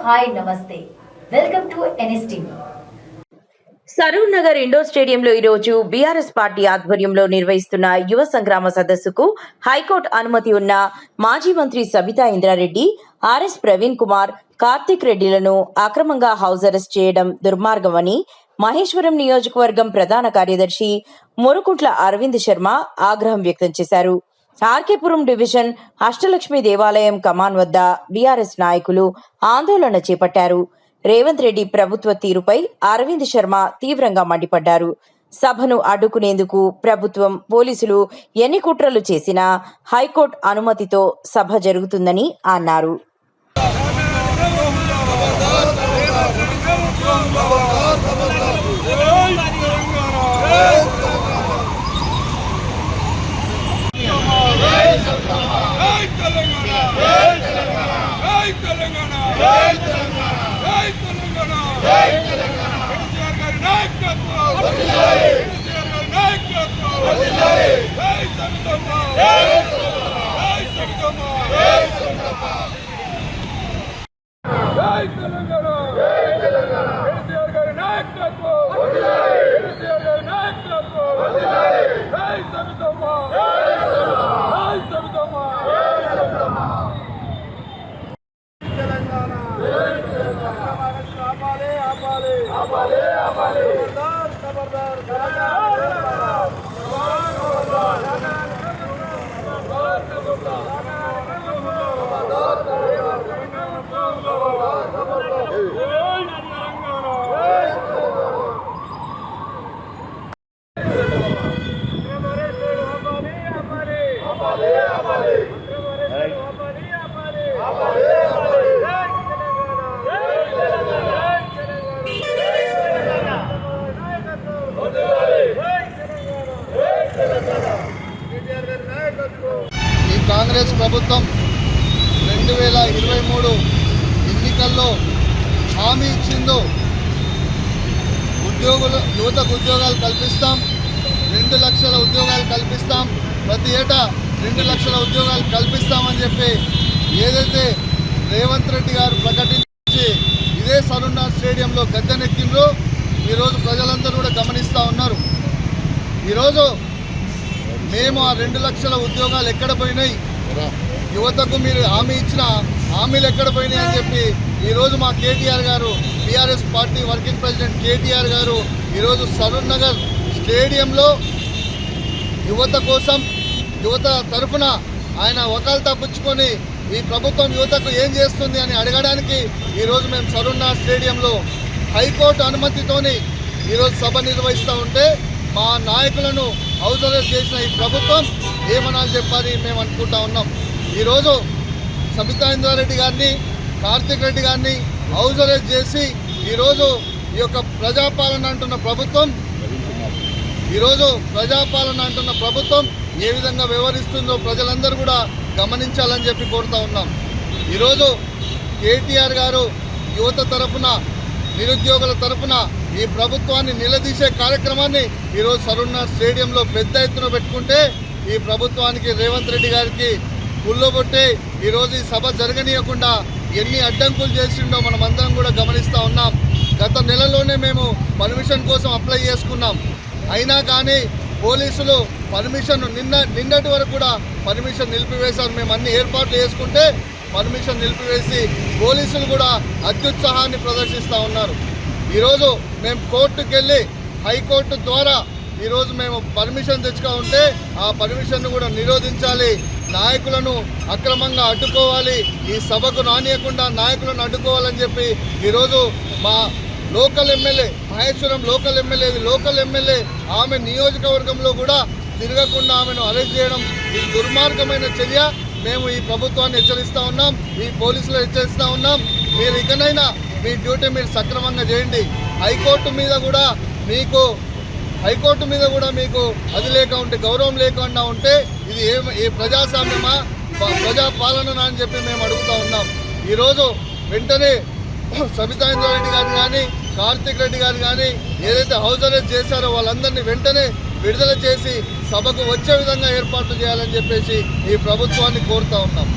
Hi నమస్తే welcome to NSTV. Saroornagar indoor స్టేడియంలో ఈరోజు బీఆర్ఎస్ పార్టీ ఆధ్వర్యంలో నిర్వహిస్తున్న యువ సంగ్రామ సదస్సుకు హైకోర్టు అనుమతి ఉన్న మాజీ మంత్రి సబితా ఇంద్రారెడ్డి, ఆర్ఎస్ ప్రవీణ్ కుమార్, కార్తిక్ రెడ్డిలను అక్రమంగా హౌస్ అరెస్ట్ చేయడం దుర్మార్గమని మహేశ్వరం నియోజకవర్గం ప్రధాన కార్యదర్శి మురుకుంట్ల అరవింద్ శర్మ ఆగ్రహం వ్యక్తం చేశారు. ఆర్కేపురం డివిజన్ అష్టలక్ష్మి దేవాలయం కమాన్ వద్ద బీఆర్ఎస్ నాయకులు ఆందోళన చేపట్టారు. రేవంత్ రెడ్డి ప్రభుత్వ తీరుపై అరవింద్ శర్మ తీవ్రంగా మండిపడ్డారు. సభను అడ్డుకునేందుకు ప్రభుత్వం, పోలీసులు ఎన్ని కుట్రలు చేసినా హైకోర్టు అనుమతితో సభ జరుగుతుందని అన్నారు. ఈ కాంగ్రెస్ ప్రభుత్వం 2023 ఎన్నికల్లో హామీ ఇచ్చిందో యువతకు ఉద్యోగాలు కల్పిస్తాం, 2 లక్షల ఉద్యోగాలు కల్పిస్తాం, ప్రతి ఏటా 2 లక్షల ఉద్యోగాలు కల్పిస్తామని చెప్పి ఏదైతే రేవంత్ రెడ్డి గారు ప్రకటించి ఇదే సరూర్ నగర్ స్టేడియంలో గద్దెనెక్కిండ్రో ఈరోజు ప్రజలందరూ కూడా గమనిస్తూ ఉన్నారు. ఈరోజు మేము ఆ 2 లక్షల ఉద్యోగాలు ఎక్కడ పోయినాయి, యువతకు మీరు హామీ ఇచ్చిన హామీలు ఎక్కడ పోయినాయి అని చెప్పి ఈరోజు మా కేటీఆర్ గారు, BRS party working president KTR గారు ఈరోజు సరూర్ నగర్ స్టేడియంలో యువత కోసం, యువత తరఫున ఆయన వకాల్తా పుచ్చుకొని ఈ ప్రభుత్వం యువతకు ఏం చేస్తుంది అని అడగడానికి ఈరోజు మేము సరూర్ నగర్ స్టేడియంలో హైకోర్టు అనుమతితోని ఈరోజు సభ నిర్వహిస్తూ ఉంటే మా నాయకులను హౌస్ అరెస్ట్ చేసిన ఈ ప్రభుత్వం ఏమనాలి చెప్పాలి మేము అనుకుంటా ఉన్నాం. ఈరోజు సబితా ఇంద్రారెడ్డి గారిని, కార్తిక్ రెడ్డి గారిని హౌస్ అరెస్ట్ చేసి ఈరోజు ఈ యొక్క ప్రజాపాలన అంటున్న ప్రభుత్వం ఏ విధంగా వ్యవహరిస్తుందో ప్రజలందరూ కూడా గమనించాలని చెప్పి కోరుతా ఉన్నాం. ఈరోజు కేటీఆర్ గారు యువత తరఫున, నిరుద్యోగుల తరఫున ఈ ప్రభుత్వాన్ని నిలదీసే కార్యక్రమాన్ని ఈరోజు సరూర్ నగర్ స్టేడియంలో పెద్ద ఎత్తున పెట్టుకుంటే ఈ ప్రభుత్వానికి, రేవంత్ రెడ్డి గారికి పుల్లబొట్టి ఈరోజు ఈ సభ జరగనీయకుండా ఎన్ని అడ్డంకులు చేసిండో మనం అందరం కూడా గమనిస్తూ ఉన్నాం. గత నెలలోనే మేము పర్మిషన్ కోసం అప్లై చేసుకున్నాం, అయినా కానీ పోలీసులు పర్మిషన్ నిన్నటి వరకు కూడా పర్మిషన్ నిలిపివేశారు. మేము అన్ని ఏర్పాట్లు చేసుకుంటే పర్మిషన్ నిలిపివేసి పోలీసులు కూడా అత్యుత్సాహాన్ని ప్రదర్శిస్తూ ఉన్నారు. ఈరోజు మేము కోర్టుకు వెళ్ళి హైకోర్టు ద్వారా ఈరోజు మేము పర్మిషన్ తెచ్చుకో ఉంటే ఆ పర్మిషన్ను కూడా నిరోధించాలి, నాయకులను అక్రమంగా అడ్డుకోవాలి, ఈ సభకు రానియకుండా నాయకులను అడ్డుకోవాలని చెప్పి ఈరోజు మా local MLA, Maheshwaram local MLA ఆమె నియోజకవర్గంలో కూడా తిరగకుండా ఆమెను అరెస్ట్ చేయడం ఇది దుర్మార్గమైన చర్య. మేము ఈ ప్రభుత్వాన్ని హెచ్చరిస్తూ ఉన్నాం, ఈ పోలీసులు హెచ్చరిస్తూ ఉన్నాం. మీరు ఇకనైనా మీ డ్యూటీ మీరు సక్రమంగా చేయండి. హైకోర్టు మీద కూడా మీకు అది లేక ఉంటే, గౌరవం లేకుండా ఉంటే ఇది ఏ ప్రజాస్వామ్యమా, ప్రజాపాలన అని చెప్పి మేము అడుగుతూ ఉన్నాం. ఈరోజు వెంటనే సబితా ఇంద్రారెడ్డి గారు కానీ, కార్తిక్ రెడ్డి గారు కానీ ఏదైతే హౌస్ అరెస్ట్ చేశారో వాళ్ళందరినీ వెంటనే విడుదల చేసి సభకు వచ్చే విధంగా ఏర్పాట్లు చేయాలని చెప్పేసి ఈ ప్రభుత్వాన్ని కోరుతా ఉన్నాం.